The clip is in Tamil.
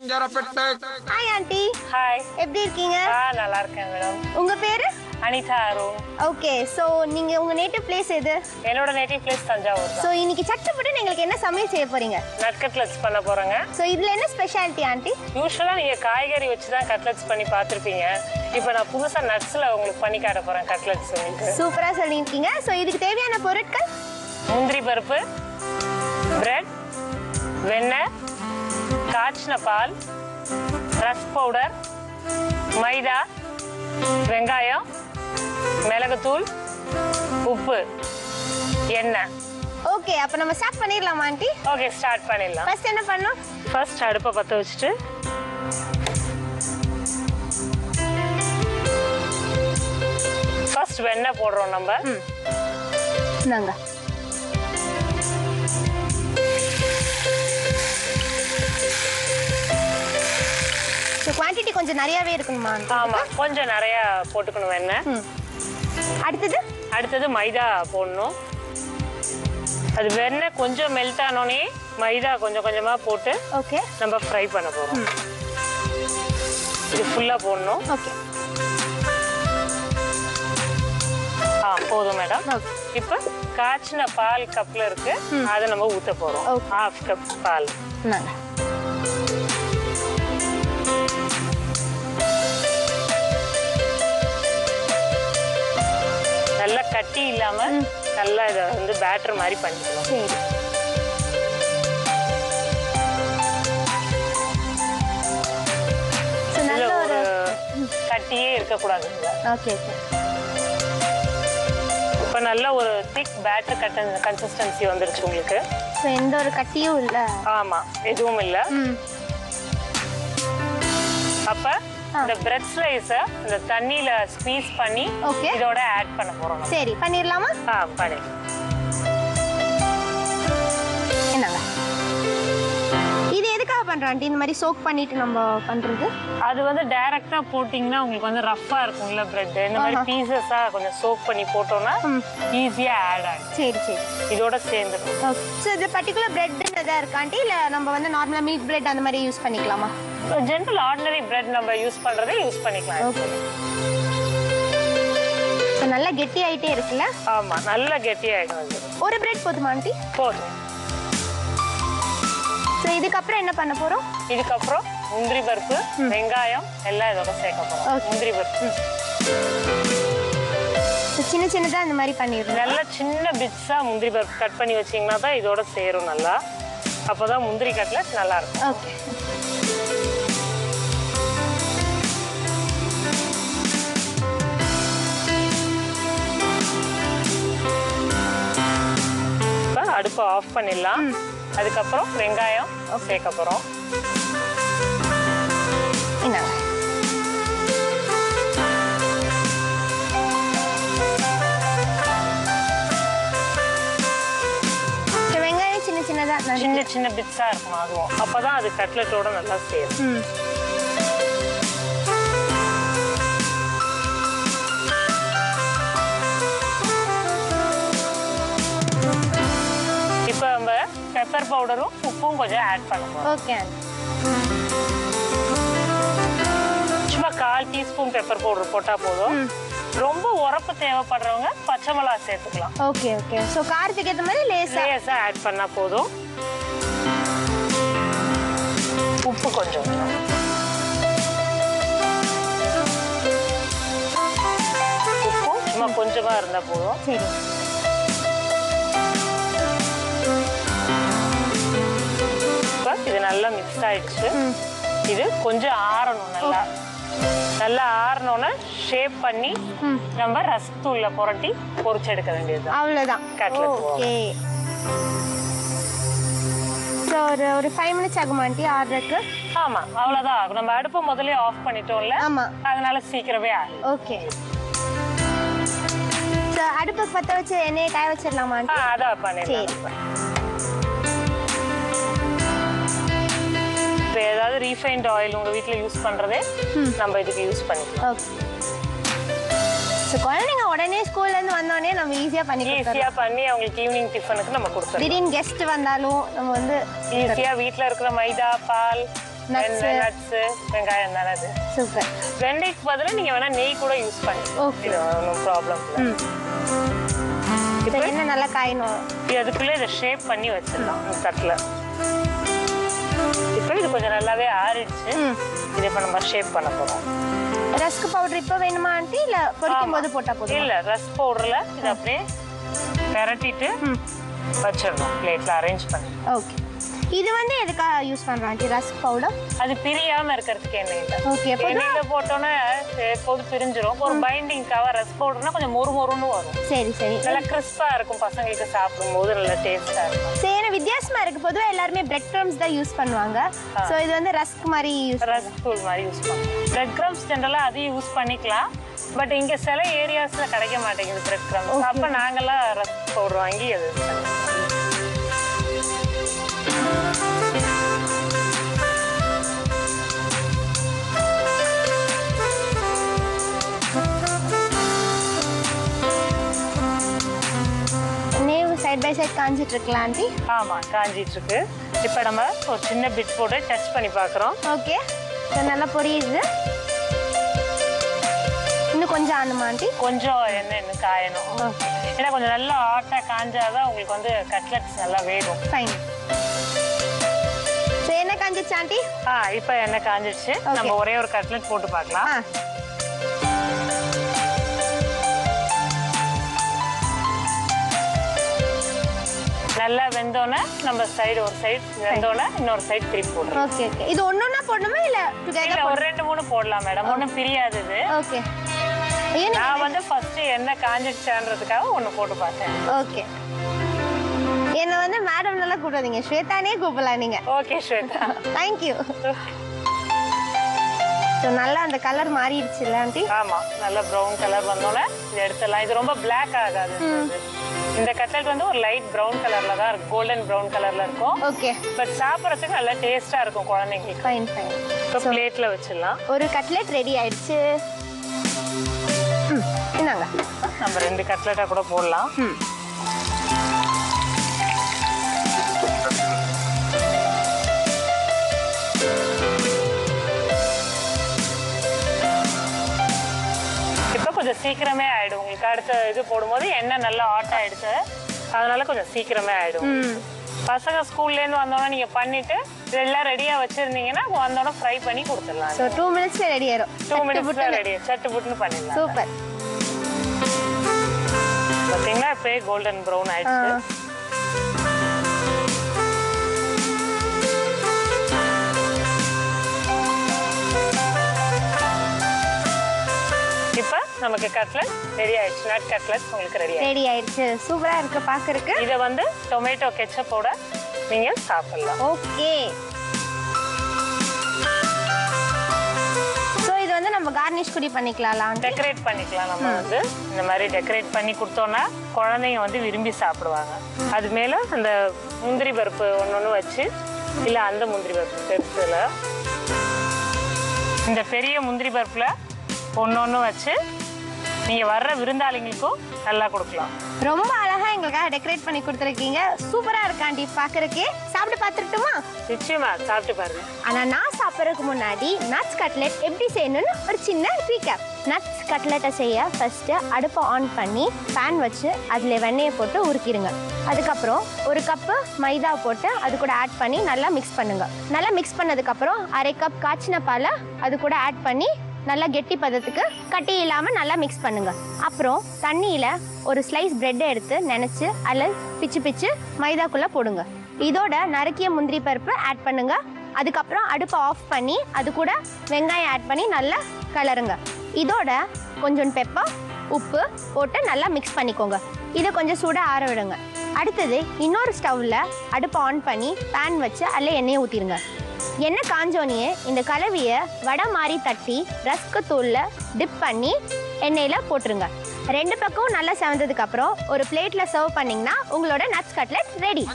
Hi aunty. ஹாய். எப்படி இருக்கீங்க? நல்லா இருக்கேன் மேடம். உங்க பேரு? அனிதா அருண். ஓகே, சோ நீங்க உங்க நேட்டிவ் பிளேஸ் எது? என்னோட நேட்டிவ் பிளேஸ் தஞ்சாவூர். சோ இன்னைக்கு சட்டப்பட்டு நீங்களுக்கு என்ன சமையல் செய்ய போறீங்க? நட் கட்லெட்ஸ் பண்ண போறேங்க. சோ இதுல என்ன ஸ்பெஷாலிட்டி ஆண்டி? யூசுவலா நீங்க காய்கறி வச்சு தான் கட்லெட்ஸ் பண்ணி பார்த்திருப்பீங்க. இப்போ நான் புதுசா நட்ஸ்ல உங்களுக்கு பண்ணி காட்ட போறேன் கட்லெட்ஸ் உங்களுக்கு. சூப்பரா சொல்லிருக்கீங்க. சோ இதுக்கு தேவையான பொருட்கள் முந்திரி பருப்பு, பிரெட், வெண்ணெய், காய்ச்சின பால், ரஸ்க் பவுடர், மைதா, வெங்காயம், மிளகுத்தூள், உப்பு, எண்ணெய். ஓகே, அப்ப நம்ம ஸ்டார்ட் பண்ணிரலாமா ஆண்டி? ஓகே, ஸ்டார்ட் பண்ணிடலாம். ஃபர்ஸ்ட் என்ன பண்ணனும்? ஃபர்ஸ்ட் அடுப்பை பற்ற வச்சுட்டு ஃபர்ஸ்ட் வெண்ணெய் போடுறோம் நம்ம. நாங்க குவான்டிட்டி கொஞ்சம் நிறையவே இருக்கணுமா? ஆமா, கொஞ்சம் நிறைய போட்டுக்கணும் வெண்ணெய். அடுத்தது மைதா போடணும். அது வெண்ணெய் கொஞ்சம் மெல்ட் ஆனோடனே மைதா கொஞ்சம் கொஞ்சமா போட்டு ஓகே நம்ம ஃப்ரை பண்ண போறோம். இது ஃபுல்லா போடணும். ஓகே, போதும் மேடம். இப்போ காய்ச்சின பால் கப்ல இருக்கு, அதை நம்ம ஊத்த போறோம். 1/2 கப் பால். நல்லா கட்டி இல்லாம நல்லா இதை வந்து பேட்டர் மாதிரி பண்ணிக்கணும். நல்ல ஒரு கட்டியே இருக்கக்கூடாது. ஓகே, இப்போ நல்ல ஒரு திக் பேட்டர் கன்சிஸ்டன்சி வந்துருச்சு உங்களுக்கு. எந்த ஒரு கட்டியும் இல்ல. ஆமா, எதுவும் இல்ல. அப்ப இந்த பிரெட் ஸ்லைஸ இந்த தண்ணியில ஸ்குவீஸ் பண்ணி இதோட ஆட் பண்ண போறோம். சரி, பண்ணிரலாமா? பண்ணி. என்னங்க இது எதுக்காக பண்றோம் ஆண்டி? இந்த மாதிரி சோக் பண்ணிட்டு நம்ம பண்றது? அது வந்து டைரக்டா போட்டிங்கன்னா உங்களுக்கு வந்து ரஃப்பா இருக்கும்ல பிரெட். இந்த மாதிரி பீசஸா கொஞ்சம் சோக் பண்ணி போட்டோம்னா ஈஸியா ஆட் ஆகும். சரி சரி, இதோட சேர்ந்துடும். சோ இது பர்టిక్యులர் பிரெட்னு எதா இருக்கா ஆண்டி, இல்ல நம்ம வந்து நார்மலா மில்க் பிரெட் அந்த மாதிரி யூஸ் பண்ணிக்கலாமா? ஜெனரல் ஆர்டினரி பிரெட் நம்ம யூஸ் பண்றதே யூஸ் பண்ணிக்கலாம். ஓகே, நல்லா கெட்டி ஆயிட்டே இருக்குல்ல? ஆமா, நல்லா கெட்டி ஆயிடும். ஒரு பிரெட் போதுமா ஆண்டி? போதும். சோ இதுக்கு அப்புறம் என்ன பண்ண போறோம்? இதுக்கப்புறம் முந்திரி பருப்பு, வெங்காயம் எல்லாம் இதோட சேர்க்க போறோம். முந்திரி பருப்பு சின்ன சின்னதா இந்த மாதிரி பண்ணிடுறோம். நல்லா சின்ன பிட்ஸா முந்திரி பருப்பு கட் பண்ணி வச்சீங்கன்னா தான் இதோட சேரும் நல்லா. அப்போதான் முந்திரி கட்லெட் நல்லா இருக்கும். ஓகே, அடுப்பை ஆஃப் பண்ணிடலாம். அதுக்கப்புறம் வெங்காயம் சேர்க்க போறோம். வெங்காயம் சின்ன சின்னதா சின்ன சின்ன பிட்ஸா இருக்கணும். அதுவும் அப்பதான் அது கட்லெட்டோட நல்லா சேரும். இப்போ நம்ம பெப்பர் பவுடரும் உப்பும் கொஞ்சம் ஆட் பண்ணுவோம். ஓகே, சும்மா 1/4 டீஸ்பூன் பெப்பர் பவுடர் போட்டா போதும். ரொம்ப உரப்பு தேவைப்படுறவங்க பச்சை மிளகாய் சேர்த்துக்கலாம். ஓகே ஓகே, சோ காரத்துக்கு ஏத்த மாதிரி லேசா ஆட் பண்ணா போதும். உப்பு கொஞ்சம், உப்பு சும்மா கொஞ்சமா இருந்தா போதும். சரி, இது நல்லா மிக்ஸ் ஆயிடுச்சு. இது கொஞ்சம் ஆறணும். நல்லா ஆறணும்னா ஷேப் பண்ணி நம்ம ரஸ்க் தூள்ல புரட்டி பொரிச்சு எடுக்க வேண்டியது. அவ்வளவுதான். ஓகே, சோ ஒரு 5 மினிட்ஸ் ஆகுமா ஆண்டி ஆறதுக்கு? ஆமா, அவ்வளவுதான் ஆகும். நம்ம அடுப்பை முதல்ல ஆஃப் பண்ணிட்டோம்ல, அதனால சீக்கிரமே ஆகும். ஓகே, சோ அடுப்பு பத்த வச்சு எண்ணெயை காய வச்சிடலாமா ஆண்டி? அதான் பண்ணிடலாம். ஏதாவது ரீஃபைண்ட் ஆயில் உங்க வீட்ல யூஸ் பண்றதே நம்ம இதுக்கு யூஸ் பண்ணிக்கலாம். சோ குழந்தைங்க உடனே ஸ்கூல்ல இருந்து வந்தோடனே நம்ம ஈஸியா பண்ணி அவங்களுக்கு ஈவினிங் டிஃபனுக்கு நம்ம கொடுத்துறோம். திடீர்னு கெஸ்ட் வந்தாலும் நம்ம வந்து ஈஸியா வீட்ல இருக்கிற மைதா, பால், நட்ஸ் வெங்காயம் தானே அது. சூப்பர். வெண்ணெய்க்கு பதிலா நீங்க வேணா நெய் கூட யூஸ் பண்ணி. Okay, no problem. இப்போ என்ன நல்லா காயணும். அதுக்குள்ளே இதை ஷேப் பண்ணி வச்சிடலாம் இந்த தட்டில். இப்போ இது கொஞ்சம் நல்லாவே ஆறிடுச்சு. இதை இப்போ நம்ம ஷேப் பண்ண போறோம். ரஸ்க் பவுடர் இப்போ வேணுமா ஆண்டி இல்ல பொரிக்கும் போது போட்டா போதும்? இல்ல, ரஸ்க் பவுடர்ல இதை அப்படியே பெரட்டிட்டு வச்சிடணும், பிளேட்ல அரேஞ்ச் பண்ணி. ஓகே. இது வந்து எதுக்காக யூஸ் பண்றோம் ஆண்டி ரஸ்க் பவுடர்? அது பிரியாம இருக்கிறதுக்கு எண்ணெயில. ஓகே. எண்ணெயில போட்டோன்னா எப்போது பிரிஞ்சிரும். ஒரு பைண்டிங்காக ரஸ்க் பவுடர்னா கொஞ்சம் மொறுமொறுன்னு வரும். சரி சரி. நல்லா கிறிஸ்பா இருக்கும், பசங்களுக்கு சாப்பிடும்போது நல்ல டேஸ்டா இருக்கும். சரி, வித்தியாசமா இருக்கு. பொதுவாக எல்லாருமே பிரெட் க்ரம்ஸ் தான் யூஸ் பண்ணுவாங்க. ஸோ இது வந்து ரஸ்க் மாதிரி ரஸ்க் தூள் மாதிரி யூஸ் பண்ணுவோம். பிரெட் க்ரம்ஸ் ஜென்ரலாக அதையும் யூஸ் பண்ணிக்கலாம். பட் இங்க சில ஏரியாஸ்ல கிடைக்க மாட்டேங்குது பிரெட் க்ரம்ஸ். அப்ப நாங்கெல்லாம் ரஸ்க் பவுடர் வாங்கி அது சைட் பை சைட் காஞ்சிட்டு இருக்கலாம் ஆண்டி. ஆமா, காஞ்சிட்டு இருக்கு. இப்போ நம்ம ஒரு சின்ன பிட் போட்டு டச் பண்ணி பார்க்குறோம். ஓகே, நல்லா பொரியுது. இன்னும் கொஞ்சம் ஆனுமா ஆண்டி? கொஞ்சம் எண்ணெய் இன்னும் காயணும். ஏன்னா கொஞ்சம் நல்லா ஹாட்டாக காஞ்சாதான் உங்களுக்கு வந்து கட்லெட்ஸ் நல்லா வேகும். ஃபைன். எண்ணெய் காஞ்சிச்சு ஆண்டி? இப்போ எண்ணெய் காஞ்சிடுச்சு. நம்ம ஒரே ஒரு கட்லெட் போட்டு பார்க்கலாம். நல்லா வெந்தோனே நம்ம சைடு ஒரு சைடு வெந்தோனே இன்னொரு சைடு திருப்பி போடுறோம். Okay okay. இது ஒண்ணொண்ணா போடணுமா இல்ல டுகெதர்? ஒரு 2-3 போடலாம் மேடம், ஒன்றும் பிரியாது இது. ஓகே. நான் வந்து ஃபர்ஸ்ட் எண்ணெய் காஞ்சிடுச்சான்றதுக்காக ஒன்று போட்டு பார்த்தேன். ஓகே. என்ன வந்து மேடம் நல்லா கூப்பிடாதீங்க, ஸ்வேதானே கூப்பிடலாம் நீங்க. Okay Shweta, thank you. ஸோ நல்லா அந்த கலர் மாறிடுச்சு இல்லை ஆண்டி? ஆமா, நல்ல ப்ரௌன் கலர் வந்தோடனே இது எடுத்துடலாம். இது ரொம்ப பிளாக் ஆகாது. இந்த கட்லெட் வந்து ஒரு லைட் ப்ரௌன் கலர்ல தான் இருக்கும், கோல்டன் ப்ரௌன் கலர்ல இருக்கும். ஓகே. பட் சாப்பிட்றதுக்கு நல்லா டேஸ்டா இருக்கும் குழந்தைங்களுக்கு. Fine fine. இப்போ பிளேட்ல வச்சிடலாம். ஒரு கட்லெட் ரெடி ஆயிடுச்சு. என்னங்க, நம்ம 2 கட்லெட்டா கூட போடலாம். இப்போ கொஞ்சம் சீக்கிரமே ஆயிடும் உங்களுக்கு. அடுத்த இது போடும்போது எண்ணெய் நல்லா ஹாட் ஆயிடுச்சு, அதனால கொஞ்சம் சீக்கிரமே ஆயிடும். பசங்க ஸ்கூல்ல இருந்து வந்தோடனே நீங்க பண்ணிட்டு இதெல்லாம் ரெடியா வச்சிருந்தீங்கன்னா வந்தோடனே ஃப்ரை பண்ணி கொடுத்துடலாம். ஸோ 2 மினிட்ஸ்ல ரெடி ஆயிடும். 2 மினிட்ஸ்ல ரெடி, சட்டு புட்டுன்னு பண்ணிடலாம். சூப்பர். பாத்தீங்களா, இப்போ கோல்டன் ப்ரௌன் ஆயிடுச்சு. இப்போ நமக்கு கட்லெட் ரெடி ஆயிடுச்சு. நட் கட்லெட் உங்களுக்கு ரெடி ஆயிடுச்சு. சூப்பரா இருக்கு பாக்குறதுக்கு. இதை வந்து டொமேட்டோ கெச்சப்போட நீங்க சாப்பிடலாம். ஓகே. ஸோ இது வந்து நம்ம கார்னிஷ் கூட பண்ணிக்கலாம், டெக்கரேட் பண்ணிக்கலாம். நம்ம வந்து இந்த மாதிரி டெக்கரேட் பண்ணி கொடுத்தோம்னா குழந்தைங்க வந்து விரும்பி சாப்பிடுவாங்க. அது மேல அந்த முந்திரி பருப்பு ஒன்று வச்சு, இல்லை அந்த முந்திரி பருப்பு பெருசுல, இந்த பெரிய முந்திரி பருப்புல ஒன்று வச்சு நீங்க வர்ற விருந்தாளிங்களுக்கும் நல்லா கொடுக்கலாம். ரொம்ப அழகா எங்களுக்காக டெக்கரேட் பண்ணி கொடுத்துருக்கீங்க. சூப்பரா இருக்காண்டி பாக்குறதுக்கே. சாப்பிட்டு பார்த்துட்டுமா? நிச்சயமா சாப்பிட்டு பாருங்க. ஆனா நான் சாப்பிட்றதுக்கு முன்னாடி நட்ஸ் கட்லெட் எப்படி செய்யணும்னு ஒரு சின்ன ரீகேப். நட்ஸ் கட்லெட்டை செய்ய ஃபர்ஸ்ட் அடுப்பை ஆன் பண்ணி பேன் வச்சு அதுல வெண்ணெயை போட்டு உருக்கிடுங்க. அதுக்கப்புறம் 1 கப்பு மைதா போட்டு அது கூட ஆட் பண்ணி நல்லா மிக்ஸ் பண்ணுங்க. நல்லா மிக்ஸ் பண்ணதுக்கு அப்புறம் 1/2 கப் காய்ச்சின பாலை அது கூட ஆட் பண்ணி நல்லா கெட்டி பதத்துக்கு கட்டி இல்லாம நல்லா மிக்ஸ் பண்ணுங்க. அப்புறம் தண்ணியில ஒரு ஸ்லைஸ் பிரெட் எடுத்து நினைச்சு அதில் பிச்சு பிச்சு மைதாக்குள்ள போடுங்க. இதோட நறுக்கிய முந்திரி பருப்பு ஆட் பண்ணுங்க. அதுக்கப்புறம் அடுப்பை ஆஃப் பண்ணி அது கூட வெங்காயம் ஆட் பண்ணி நல்லா கலருங்க. இதோட கொஞ்சம் பெப்பர், உப்பு போட்டு நல்லா மிக்ஸ் பண்ணிக்கோங்க. இதை கொஞ்சம் சூட ஆற விடுங்க. அடுத்தது இன்னொரு ஸ்டவ்ல அடுப்பை ஆன் பண்ணி பேன் வச்சு அதில் எண்ணெயை ஊற்றிடுங்க. எண்ணெய் காஞ்சோனியே இந்த கலவையை வடை மாதிரி தட்டி ரஸ்க் தூள்ல டிப் பண்ணி எண்ணெயில போட்டுருங்க. 2 பக்கம் நல்லா செவந்ததுக்கு அப்புறம் ஒரு பிளேட்ல சர்வ் பண்ணீங்கன்னா உங்களோட நட்ஸ் கட்லெட் ரெடி.